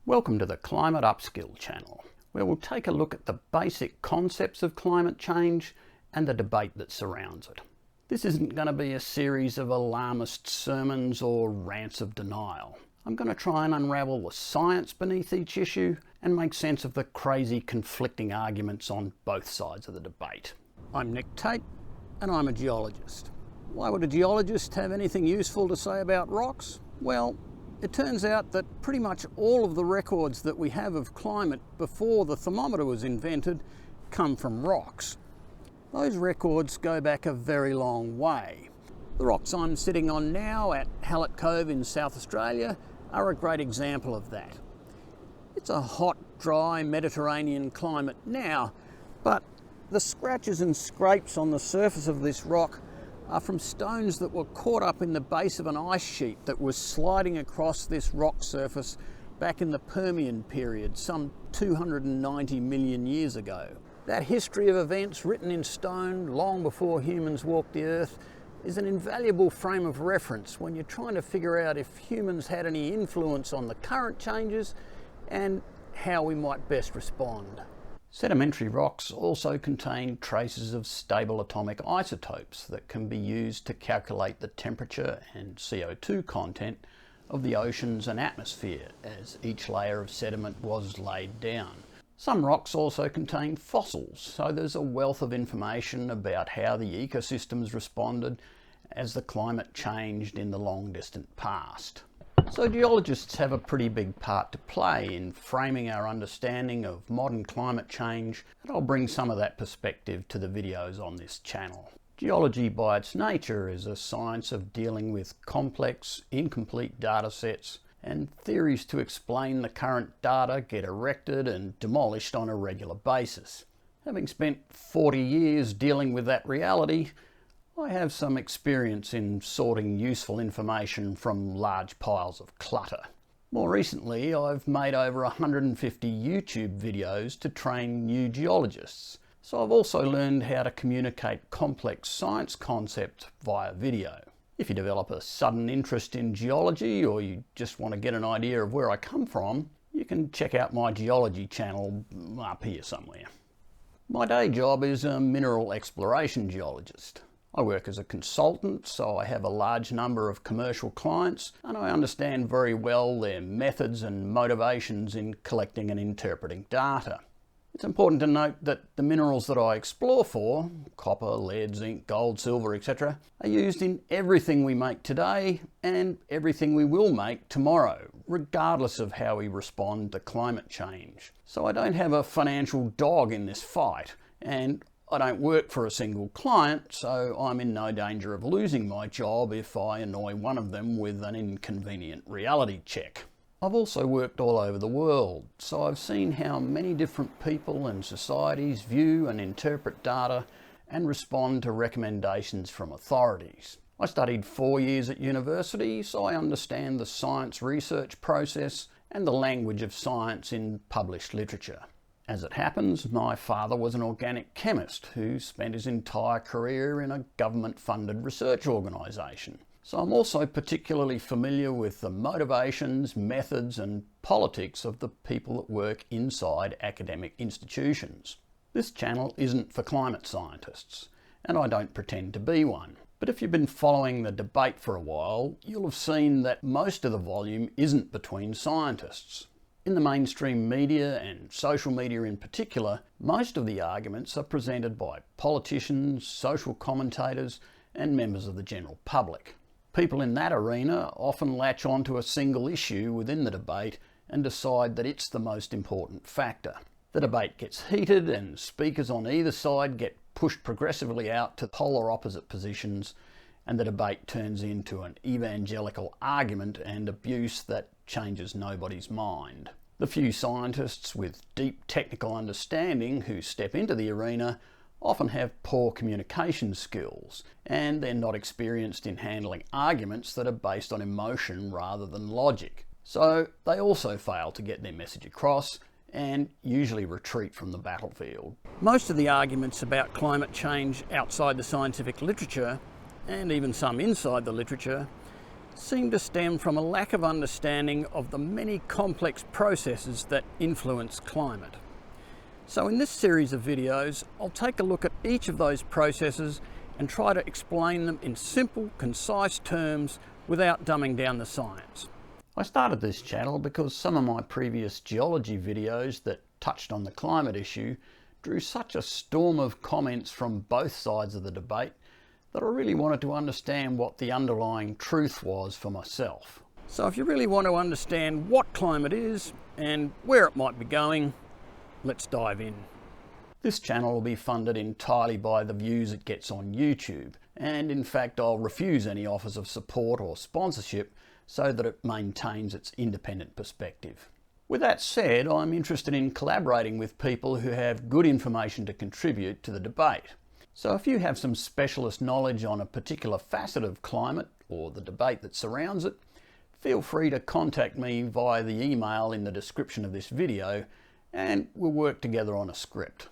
Welcome to the Climate Upskill channel, where we'll take a look at the basic concepts of climate change and the debate that surrounds it. This isn't going to be a series of alarmist sermons or rants of denial. I'm going to try and unravel the science beneath each issue and make sense of the crazy conflicting arguments on both sides of the debate. I'm Nick Tate and I'm a geologist. Why would a geologist have anything useful to say about rocks? Well, it turns out that pretty much all of the records that we have of climate before the thermometer was invented come from rocks. Those records go back a very long way. The rocks I'm sitting on now at Hallett Cove in South Australia are a great example of that. It's a hot, dry Mediterranean climate now, but the scratches and scrapes on the surface of this rock are from stones that were caught up in the base of an ice sheet that was sliding across this rock surface back in the Permian period, some 290 million years ago. That history of events written in stone long before humans walked the earth is an invaluable frame of reference when you're trying to figure out if humans had any influence on the current changes and how we might best respond. Sedimentary rocks also contain traces of stable atomic isotopes that can be used to calculate the temperature and CO2 content of the oceans and atmosphere as each layer of sediment was laid down. Some rocks also contain fossils, so there's a wealth of information about how the ecosystems responded as the climate changed in the long distant past. So geologists have a pretty big part to play in framing our understanding of modern climate change, and I'll bring some of that perspective to the videos on this channel. Geology by its nature is a science of dealing with complex, incomplete data sets, and theories to explain the current data get erected and demolished on a regular basis. Having spent 40 years dealing with that reality, I have some experience in sorting useful information from large piles of clutter. More recently, I've made over 150 YouTube videos to train new geologists, so I've also learned how to communicate complex science concepts via video. If you develop a sudden interest in geology or you just want to get an idea of where I come from, you can check out my geology channel up here somewhere. My day job is a mineral exploration geologist. I work as a consultant, so I have a large number of commercial clients and I understand very well their methods and motivations in collecting and interpreting data. It's important to note that the minerals that I explore for, copper, lead, zinc, gold, silver, etc., are used in everything we make today and everything we will make tomorrow, regardless of how we respond to climate change. So I don't have a financial dog in this fight, and I don't work for a single client, so I'm in no danger of losing my job if I annoy one of them with an inconvenient reality check. I've also worked all over the world, so I've seen how many different people and societies view and interpret data and respond to recommendations from authorities. I studied 4 years at university, so I understand the science research process and the language of science in published literature. As it happens, my father was an organic chemist who spent his entire career in a government-funded research organisation. So I'm also particularly familiar with the motivations, methods and politics of the people that work inside academic institutions. This channel isn't for climate scientists, and I don't pretend to be one. But if you've been following the debate for a while, you'll have seen that most of the volume isn't between scientists. In the mainstream media and social media in particular, most of the arguments are presented by politicians, social commentators and members of the general public. People in that arena often latch onto a single issue within the debate and decide that it's the most important factor. The debate gets heated and speakers on either side get pushed progressively out to polar opposite positions, and the debate turns into an evangelical argument and abuse that changes nobody's mind. The few scientists with deep technical understanding who step into the arena often have poor communication skills, and they're not experienced in handling arguments that are based on emotion rather than logic. So they also fail to get their message across and usually retreat from the battlefield. Most of the arguments about climate change outside the scientific literature, and even some inside the literature, seem to stem from a lack of understanding of the many complex processes that influence climate. So in this series of videos, I'll take a look at each of those processes and try to explain them in simple, concise terms without dumbing down the science. I started this channel because some of my previous geology videos that touched on the climate issue drew such a storm of comments from both sides of the debate that I really wanted to understand what the underlying truth was for myself. So if you really want to understand what climate is and where it might be going, let's dive in. This channel will be funded entirely by the views it gets on YouTube, and in fact I'll refuse any offers of support or sponsorship so that it maintains its independent perspective. With that said, I'm interested in collaborating with people who have good information to contribute to the debate. So if you have some specialist knowledge on a particular facet of climate or the debate that surrounds it, feel free to contact me via the email in the description of this video and we'll work together on a script.